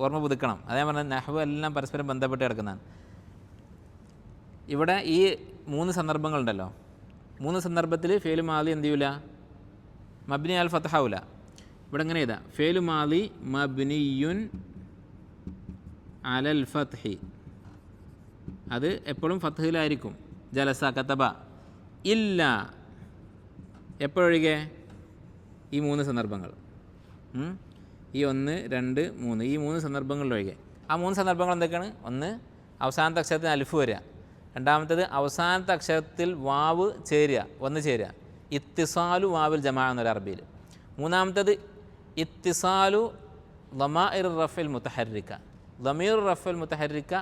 ഓർമ്മ പുതുക്കണം. അതേ പറഞ്ഞാൽ നഹ്വ് എല്ലാം പരസ്പരം ബന്ധപ്പെട്ട് കിടക്കുന്നതാണ്. ഇവിടെ ഈ 3 സന്ദർഭങ്ങളുണ്ടല്ലോ, 3 സന്ദർഭത്തിൽ ഫേലു മാദി എന്ത് ചെയ്യൂല? മബ്നി അൽ ഫത്ഹാവൂല. ഇവിടെ എങ്ങനെ ചെയ്താൽ ഫേലു മാദി മബ്നിയുൻ അലൽ ഫത്ഹി, അത് എപ്പോഴും ഫത്ഹിലായിരിക്കും. ജലസ, കതബ, ഇല്ല എപ്പോഴൊഴികെ ഈ 3 സന്ദർഭങ്ങൾ, ഈ 1, 2, 3, ഈ 3 സന്ദർഭങ്ങളിലൊഴികെ. ആ 3 സന്ദർഭങ്ങൾ എന്തൊക്കെയാണ്? ഒന്ന്, അവസാനത്തെ അക്ഷരത്തിന് അലിഫ് വരിക. രണ്ടാമത്തേത് അവസാനത്തെ അക്ഷരത്തിൽ വാവ് ചേരുക, വന്ന് ചേരുക. ഇത്തിസാലു വാവിൽ ജമാ എന്നൊരു അറബിയിൽ. മൂന്നാമത്തേത് ഇത്തിസാലു ലമാഇർ റഫൽ മുത്തഹരിക്ക, ലമീർ റഫൽ മുത്തഹരിക്ക,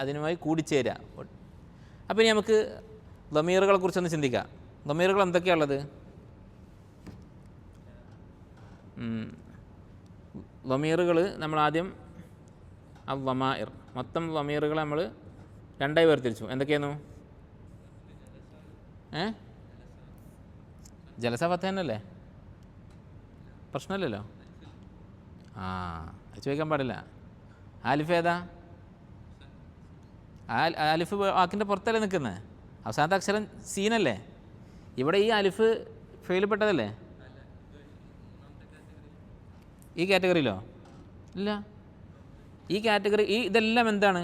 അതിനുമായി കൂടിച്ചേരുക. അപ്പോൾ ഇനി നമുക്ക് ലമീറുകളെ കുറിച്ചൊന്ന് ചിന്തിക്കാം. ലമീറുകൾ എന്തൊക്കെയാണുള്ളത്? ലമീറുകൾ നമ്മൾ ആദ്യം ലമാഇർ, മൊത്തം ലമീറുകളെ നമ്മൾ 2ആയി വേർതിരിച്ചു. എന്തൊക്കെയായിരുന്നു? ജലസ ഫത്ത് തന്നെയല്ലേ, പ്രശ്നമില്ലല്ലോ. അത് ചോദിക്കാൻ പാടില്ല. ആലിഫ് ഏതാ? അലിഫ് വാക്കിൻ്റെ പുറത്തല്ലേ നിൽക്കുന്നത്? അവസാനത്തെ അക്ഷരം സീനല്ലേ? ഇവിടെ ഈ അലിഫ് ഫെയിൽപ്പെട്ടതല്ലേ? ഈ കാറ്റഗറിയിലോ? ഇല്ല. ഈ കാറ്റഗറി ഇതെല്ലാം എന്താണ്?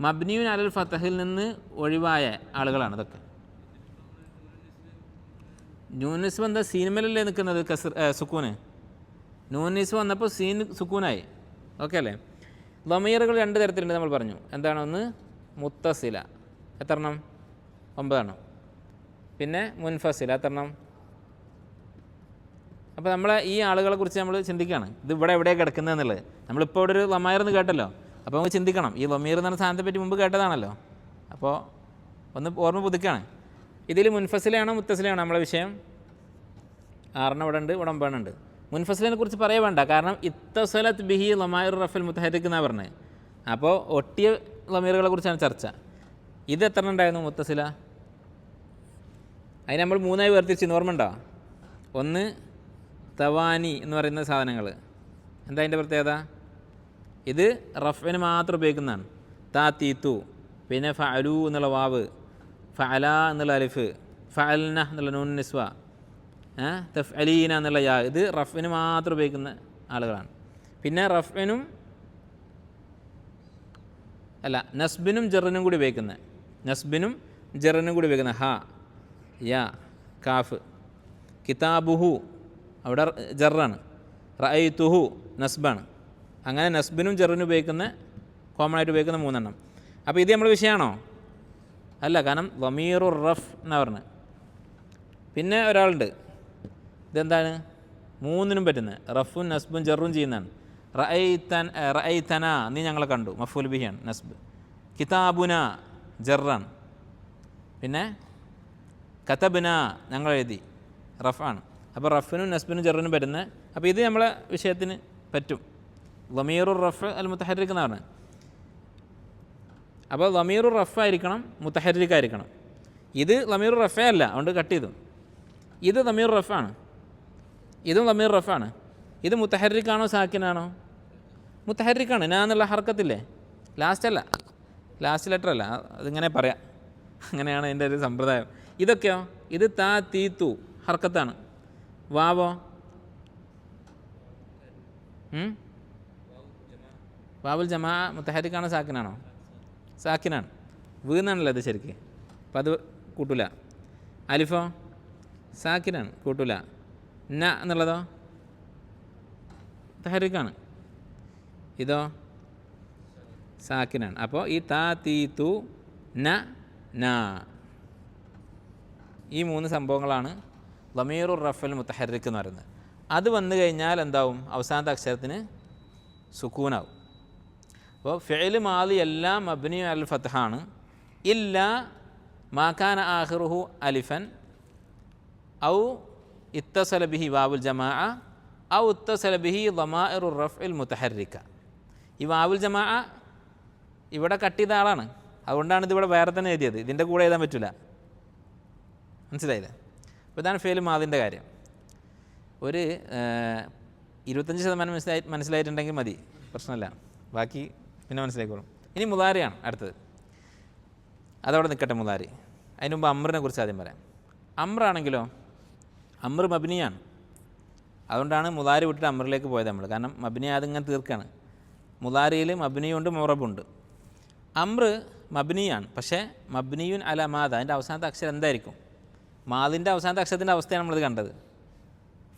മബ്നിയുൻ അലൽ ഫതഹിൽ നിന്ന് ഒഴിവായ ആളുകളാണ് ഇതൊക്കെ. നൂൻ നിസ്ബ് എന്താ? സീനുമേലല്ലേ നിൽക്കുന്നത് സുക്കൂന്. നൂൻ നിസ്ബ് വന്നപ്പോൾ സീൻ സുക്കൂനായി. ഓക്കെ അല്ലേ? ദമീറുകൾ 2 തരത്തിലുണ്ട് നമ്മൾ പറഞ്ഞു. എന്താണ്? ഒന്ന് മുത്തസില, എത്രണ്ണം? 9. പിന്നെ മുൻഫസില, എത്രണ്ണം? അപ്പോൾ നമ്മളെ ഈ ആളുകളെ കുറിച്ച് നമ്മൾ ചിന്തിക്കുകയാണ്. ഇത് ഇവിടെ എവിടെയാണ് കിടക്കുന്നത് എന്നുള്ളത്. നമ്മളിപ്പോൾ ഇവിടെ ഒരു ലമീർ എന്ന് കേട്ടല്ലോ. അപ്പോൾ നമുക്ക് ചിന്തിക്കണം, ഈ ലമീർ എന്ന് പറഞ്ഞ സാധനത്തെ പറ്റി മുമ്പ് കേട്ടതാണല്ലോ. അപ്പോൾ ഒന്ന് ഓർമ്മ പുതുക്കുകയാണ്. ഇതിൽ മുൻഫസിലാണോ മുത്തസിലാണോ നമ്മളെ വിഷയം? 6 ഇവിടെ ഉണ്ട്, ഇവിടെ 9 ഉണ്ട്. മുൻഫസിലിനെ കുറിച്ച് പറയേ വേണ്ട, കാരണം ഇത്തസലത്ത് ബിഹി ലമായിർ റഫൽ മുത്തഹരിക്ക് എന്നാണ് പറഞ്ഞത്. അപ്പോൾ ഒട്ടിയ ലമീറുകളെ കുറിച്ചാണ് ചർച്ച. ഇത് എത്ര ഉണ്ടായിരുന്നു മുത്തസില? അതിന് നമ്മൾ 3ആയി വേർതിരിച്ച് ഓർമ്മ ഉണ്ടോ? ഒന്ന് തവാനി എന്ന് പറയുന്ന സാധനങ്ങൾ. എന്താ അതിൻ്റെ പ്രത്യേകത? ഇത് റഫിന് മാത്രം ഉപയോഗിക്കുന്നതാണ്. താ തീത്തു, പിന്നെ ഫഅലു എന്നുള്ള വാവ്, ഫഅല എന്നുള്ള അലിഫ്, ഫഅൽന എന്നുള്ള നൂൻ നിസ്വ, തഫ്അലീന എന്നുള്ള യാ, ഇത് റഫിന് മാത്രം ഉപയോഗിക്കുന്ന ആളുകളാണ്. പിന്നെ റഫിനും നസ്ബിനും ജറിനും കൂടി ഉപയോഗിക്കുന്നത്, നസ്ബിനും ജറിനും കൂടി ഉപയോഗിക്കുന്ന ഹ, യാ, കാഫ്. കിതാബുഹു അവിടെ ജറാണ്, റഅയ്തുഹു നസ്ബാണ്. അങ്ങനെ നസ്ബിനും ജറിനും ഉപയോഗിക്കുന്ന, കോമൺ ആയിട്ട് ഉപയോഗിക്കുന്ന 3 എണ്ണം. അപ്പോൾ ഇത് നമ്മുടെ വിഷയമാണോ? അല്ല, കാരണം ദമീറുർ റഫ് എന്നാണ് പറഞ്ഞത്. പിന്നെ ഒരാളുണ്ട്, ഇതെന്താണ്? 3നും പറ്റുന്നത്, റഫും നസ്ബും ജറും ചെയ്യുന്നതാണ്. റഅയ്തന, നീ ഞങ്ങളെ കണ്ടു, മഫ്ഊൽ ബിഹിയാണ്, നസ്ബ്. കിതാബുന ജറാണ്. പിന്നെ കതബ്ന ഞങ്ങൾ എഴുതി, റഫാണ്. അപ്പോൾ റഫിനും നസ്ബിനും ജറിനും പറ്റുന്നത്. അപ്പോൾ ഇത് നമ്മളെ വിഷയത്തിന് പറ്റും. ദമീറുർ റഫ് അൽ മുത്തഹരിക്ക് എന്ന് പറഞ്ഞത്. അപ്പോൾ ദമീറുർ റഫ് ആയിരിക്കണം, മുത്തഹരിക്കായിരിക്കണം. ഇത് ദമീറുർ റഫേ അല്ല, അതുകൊണ്ട് കട്ട് ചെയ്തു. ഇത് ദമീറുർ റഫാണ്, ഇതും ദമീറുർ റഫാണ്. ഇത് മുത്തഹരിക്കാണോ സാക്കിനാണോ? മുത്തഹരിക്കാണ്. നാ എന്നുള്ള ഹർക്കത്തില്ലേ, ലാസ്റ്റല്ല, ലാസ്റ്റ് ലെറ്റർ അല്ല, അതിങ്ങനെ പറയാം. അങ്ങനെയാണ് അതിൻ്റെ ഒരു സമ്പ്രദായം. ഇതൊക്കെയോ? ഇത് താ തീത്തു ഹർക്കത്താണ്. വാവോ? വാവുൽ ജമാ മുത്തഹരിക്കാണോ സാക്കിനാണോ? സാക്കിനാണ്. വീന്നാണല്ലോ ഇത് ശരിക്ക്, അപ്പം അത് കൂട്ടൂല. അലിഫോ? സാക്കിനാണ്, കൂട്ടൂല. ന എന്നുള്ളതോ തഹരിക്കാണ്. ഇതോ സാക്കിനാണ്. അപ്പോൾ ഈ താ തീത്തു ന ന, ഈ 3 സംഭവങ്ങളാണ് ദമീറുർ റഫൽ മുത്തഹരിക്ക് എന്ന് പറയുന്നത്. അത് വന്നു കഴിഞ്ഞാൽ എന്താവും? അവസാനത്തെ അക്ഷരത്തിന് സുക്കൂനാവും. അപ്പോൾ ഫിഅൽ മാദി എല്ലാം മബ്നി അൽ ഫത്ഹാണ്, ഇല്ലാ മാ കാന ആഖിറുഹു അലിഫൻ ഔ ഇത്തസല ബിഹി വാവുൽ ജമാഅ ഔ ഇത്തസല ബിഹി ദമാഇറുർ റഫ്ഇൽ മുത്തഹരിക്ക. ഈ വാവുൽ ജമാഅ ഇവിടെ കട്ട് ചെയ്ത ആളാണ്, അതുകൊണ്ടാണ് ഇതിവിടെ വേറെ തന്നെ എഴുതിയത്. ഇതിൻ്റെ കൂടെ എഴുതാൻ പറ്റില്ല. മനസ്സിലായില്ലേ? അപ്പോൾ ഇതാണ് ഫിഅൽ മാദിൻ്റെ കാര്യം. ഒരു 25% മനസ്സിലായിട്ടുണ്ടെങ്കിൽ മതി, പ്രശ്നമില്ല. ബാക്കി പിന്നെ മനസ്സിലായിക്കോളും. ഇനി മുദാരിയാണ് അടുത്തത്. അതവിടെ നിൽക്കട്ടെ മുദാരി. അതിന് മുമ്പ് അമ്രിനെ കുറിച്ച് ആദ്യം പറയാം. അമ്രാണെങ്കിലോ, അമ്ര മബ്നിയാണ്. അതുകൊണ്ടാണ് മുദാരി വിട്ടിട്ട് അമ്രിലേക്ക് പോയത് നമ്മൾ. കാരണം മബ്നി അതിങ്ങനെ തീർക്കാണ്. മുദാരിയിൽ മബ്നിയുണ്ട്, മുറബുണ്ട്. അമ്ര മബ്നിയാണ്, പക്ഷേ മബ്നിയുൻ അല മാദ, അതിൻ്റെ അവസാനത്തെ അക്ഷരം എന്തായിരിക്കും? മാദിൻ്റെ അവസാനത്തെ അക്ഷരത്തിൻ്റെ അവസ്ഥയാണ് നമ്മളിത് കണ്ടത്.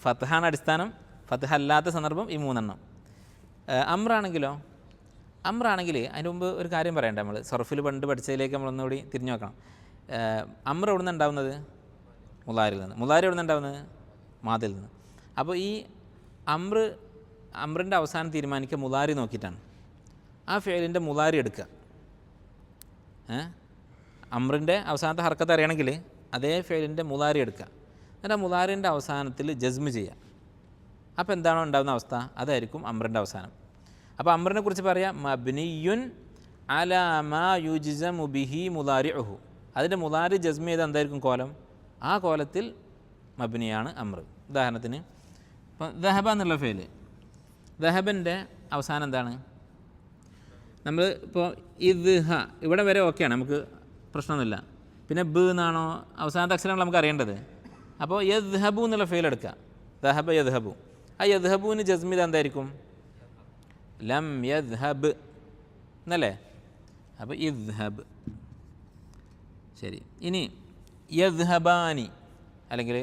ഫത്ഹാണ് അടിസ്ഥാനം, ഫത്ഹ അല്ലാത്ത സന്ദർഭം ഈ 3 എണ്ണം. അമ്രാണെങ്കിലോ, അമ്രാണെങ്കിൽ അതിന് മുമ്പ് ഒരു കാര്യം പറയണ്ടേ, നമ്മൾ സർഫിൽ പണ്ട് പഠിച്ചതിലേക്ക് നമ്മളൊന്നുകൂടി തിരിഞ്ഞു നോക്കണം. അമ്ര എവിടെ നിന്ന് ഉണ്ടാവുന്നത്? മുദാരിൽ നിന്ന്. മുദാരി എവിടെ നിന്ന് ഉണ്ടാവുന്നത്? മാദിൽ നിന്ന്. അപ്പോൾ ഈ അമ്രിൻ്റെ അവസാനം തീരുമാനിക്കുക മുദാരി നോക്കിയിട്ടാണ്. ആ ഫിഅലിൻ്റെ മുദാരി എടുക്കുക. അമ്രിൻ്റെ അവസാനത്തെ ഹർക്കത്ത് അറിയണമെങ്കിൽ അതേ ഫിഅലിൻ്റെ മുദാരി എടുക്കുക. എന്നിട്ട് ആ മുദാരിൻ്റെ അവസാനത്തിൽ ജസ്മ് ചെയ്യുക. അപ്പോൾ എന്താണോ ഉണ്ടാകുന്ന അവസ്ഥ അതായിരിക്കും അമ്രിൻ്റെ അവസാനം. അപ്പോൾ അമ്രിനെ കുറിച്ച് പറയാം, മബ്നിയുൻ അലാ മാ യുജ്സമു ബിഹി മുദാരിഉഹു. അതിൻ്റെ മുദാരി ജസ്മ് ചെയ്ത് എന്തായിരിക്കും കോലം? ആ കോലത്തിൽ മബ്നിയാണ് അമ്ര. ഉദാഹരണത്തിന് ഇപ്പം ദഹബ എന്നുള്ള ഫേല്, ദഹബിൻ്റെ അവസാനം എന്താണ്? നമ്മൾ ഇപ്പോൾ ഇത് ഇവിടെ വരെ ഓക്കെയാണ്, നമുക്ക് പ്രശ്നമൊന്നുമില്ല. പിന്നെ ബ് എന്നാണോ അവസാനത്തെ അക്ഷരങ്ങൾ നമുക്ക് അറിയേണ്ടത്. അപ്പോൾ യദ്ഹബു എന്നുള്ള ഫെയിൽ എടുക്കുക, ദഹബ യദ്ഹബു. ആ യദ്ഹബുവിന് ജസ്മിത എന്തായിരിക്കും? ലം യദ്ഹബ് എന്നല്ലേ? അപ്പോൾ ഇദ്ഹബ്. ശരി, ഇനി യദ്ഹബാനി, അല്ലെങ്കിൽ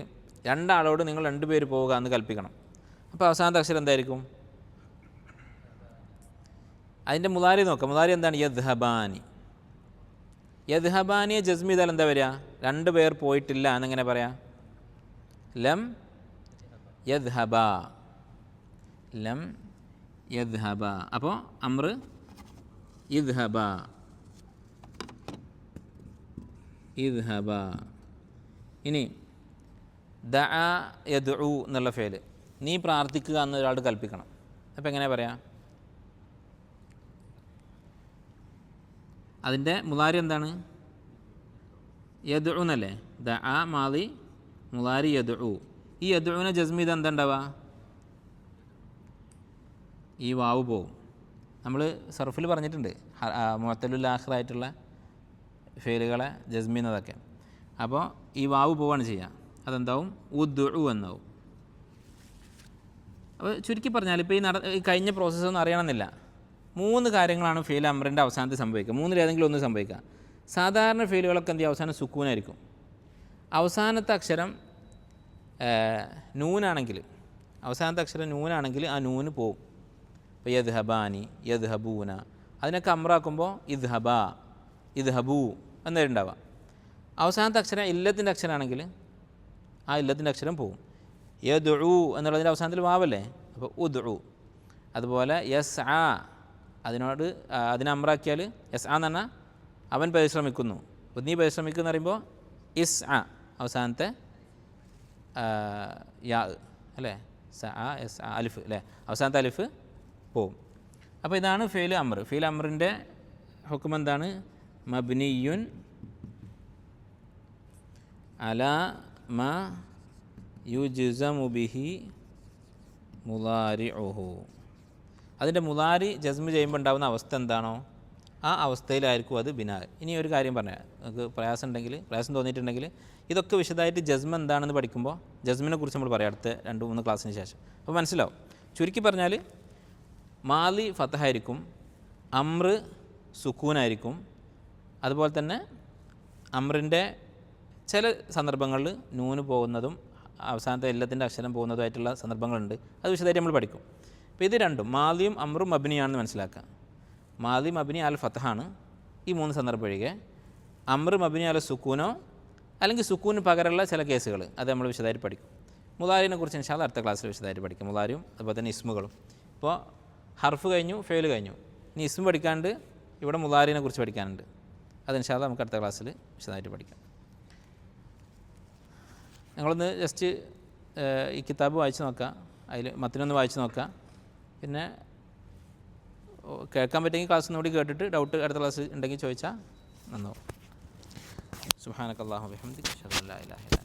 രണ്ടാളോട് നിങ്ങൾ 2 പേര് പോവുക എന്ന് കൽപ്പിക്കണം. അപ്പോൾ അവസാനത്തെ അക്ഷരം എന്തായിരിക്കും? അതിൻ്റെ മുതാരി നോക്കാം. മുതാരി എന്താണ്? യദ്ഹബാനി. യദ്ഹബാനിയെ ജസ്മി ചെയ്താൽ എന്താ വരിക? 2 പേർ പോയിട്ടില്ല എന്നെങ്ങനെ പറയാം? ലം യദ്ഹബ, ലം യദ്ഹബ. അപ്പോൾ അമ്ര ഇദ്ഹബ, ഇദ്ഹബ. ഇനി ദഅ യദ്ഉ എന്നുള്ള ഫേല്, നീ പ്രാർത്ഥിക്കുക എന്ന് ഒരാൾ കൽപ്പിക്കണം. അപ്പോൾ എങ്ങനെ പറയാം? അതിൻ്റെ മുലാരി എന്താണ്? യദ്ഉ എന്നല്ലേ? ദഅ മാളി മുലാരി യദ്ഉ. ഈ യദ്ഉവിനെ ജസ്മി ചെയ്ത് എന്താ ഉണ്ടാവുക? ഈ വാവ് പോവും. നമ്മൾ സർഫിൽ പറഞ്ഞിട്ടുണ്ട് മുഅത്തലുൽ ആഖിറായിട്ടുള്ള ഫേലുകളെ ജസ്മി എന്നതൊക്കെ. അപ്പോൾ ഈ വാവ് പോവാണ് ചെയ്യുക, അതെന്താവും? ഉദ്ഉ എന്നാവും. അപ്പോൾ ചുരുക്കി പറഞ്ഞാൽ ഇപ്പോൾ ഈ കഴിഞ്ഞ പ്രോസസ്സൊന്നും അറിയണമെന്നില്ല. 3 കാര്യങ്ങളാണ് ഫെയിൽ അമ്രിൻ്റെ അവസാനത്തിൽ സംഭവിക്കുക. 3-ലേതെങ്കിലും ഒന്ന് സംഭവിക്കുക. സാധാരണ ഫെയിലുകളൊക്കെ എന്ത് ചെയ്യും? അവസാനം സുക്കൂനായിരിക്കും. അവസാനത്തെ അക്ഷരം നൂനാണെങ്കിൽ, അവസാനത്തെ അക്ഷരം നൂനാണെങ്കിൽ ആ നൂന് പോവും. ഇപ്പോൾ യദ്ഹബാനി, യദ്ഹബൂന, അതിനൊക്കെ അമ്രാക്കുമ്പോൾ ഇദ്ഹബ, ഇദ്ഹബൂ എന്നുണ്ടാവുക. അവസാനത്തെ അക്ഷരം ഇല്ലത്തിൻ്റെ അക്ഷരമാണെങ്കിൽ ആ ഇല്ലത്തിൻ്റെ അക്ഷരം പോവും. യദ്ഉ എന്നുള്ളതിൻ്റെ അവസാനത്തിൽ വാവല്ലേ? അപ്പോൾ ഉദ്ഉ. അതുപോലെ യസ് ആ, അതിനെ അമ്രാക്കിയാൽ യസ് ആ എന്ന് പറഞ്ഞാൽ അവൻ പരിശ്രമിക്കുന്നു. അപ്പോൾ നീ പരിശ്രമിക്കുന്നു എന്ന് പറയുമ്പോൾ ഇസ് ആ, അവസാനത്തെ യാ അല്ലേ? സ ആ എസ് ആ അലിഫ് അല്ലേ? അവസാനത്തെ അലിഫ് പോവും. അപ്പോൾ ഇതാണ് ഫെയിൽ അമ്ര. ഫെയിൽ അമ്രിൻ്റെ ഹുക്കം എന്താണ്? മബ്നിയുൻ അലാ മാ യുജ്സമു ബിഹി മുളാരിഉഹു. അതിൻ്റെ മുളാരി ജസ്മ് ചെയ്യുമ്പോൾ ഉണ്ടാകുന്ന അവസ്ഥ എന്താണോ ആ അവസ്ഥയിലായിരിക്കും അത് ബിനാ. ഇനി ഒരു കാര്യം പറഞ്ഞാൽ നമുക്ക് പ്രയാസം തോന്നിയിട്ടുണ്ടെങ്കിൽ ഇതൊക്കെ വിശദമായിട്ട് ജസ്മ എന്താണെന്ന് പഠിക്കുമ്പോൾ ജസ്മിനെ കുറിച്ച് നമ്മൾ പറയാം അടുത്ത 2-3 ക്ലാസ്സിന് ശേഷം. അപ്പോൾ മനസ്സിലാവും. ചുരുക്കി പറഞ്ഞാൽ മാലി ഫതഹായിരിക്കും, അമ്ര സുക്കൂനായിരിക്കും. അതുപോലെ തന്നെ അമ്രിൻ്റെ ചില സന്ദർഭങ്ങളിൽ നൂന് പോകുന്നതും അവസാനത്തെ എല്ലാത്തിൻ്റെ അക്ഷരം പോകുന്നതുമായിട്ടുള്ള സന്ദർഭങ്ങളുണ്ട്. അത് വിശദമായിട്ട് നമ്മൾ പഠിക്കും. അപ്പോൾ ഇത് രണ്ടും മാലിയും അമ്രും മബ്നിയാണെന്ന് മനസ്സിലാക്കുക. മാലി മബ്നി അൽ ഫതഹാണ് ഈ 3 സന്ദർഭം ഒഴികെ. അമ്ര മബ്നി അൽ സുക്കൂനോ അല്ലെങ്കിൽ സുക്കൂന് പകരമുള്ള ചില കേസുകൾ അത് നമ്മൾ വിശദമായിട്ട് പഠിക്കും. മുളാരിനെ കുറിച്ച് ഇൻഷാ അല്ലാഹ് അടുത്ത ക്ലാസ്സിൽ വിശദമായിട്ട് പഠിക്കും. മുളാരിയും അതുപോലെ തന്നെ ഇസ്മുകളും. ഇപ്പോൾ ഹർഫ് കഴിഞ്ഞു, ഫെയിൽ കഴിഞ്ഞു. ഇനി ഇസ്മു പഠിക്കാണ്ട് ഇവിടെ മുളാരിനെ കുറിച്ച് പഠിക്കാനുണ്ട്. അത് ഇൻഷാ അല്ലാഹ് നമുക്ക് അടുത്ത ക്ലാസ്സിൽ വിശദമായിട്ട് പഠിക്കാം. ഞങ്ങളൊന്ന് ജസ്റ്റ് ഈ കിതാബ് വായിച്ച് നോക്കുക, അതിൽ മത്തിനൊന്ന് വായിച്ച് നോക്കുക. പിന്നെ കേൾക്കാൻ പറ്റുമെങ്കിൽ ക്ലാസ് ഒന്നുകൂടി കേട്ടിട്ട് ഡൗട്ട് അടുത്ത ക്ലാസ് ഉണ്ടെങ്കിൽ ചോദിച്ചാൽ നന്നാവും. സുബ്ഹാനക അല്ലാഹുമ്മ വബിഹംദിക അശ്ഹദു അല്ലാ ഇലാഹ ഇല്ല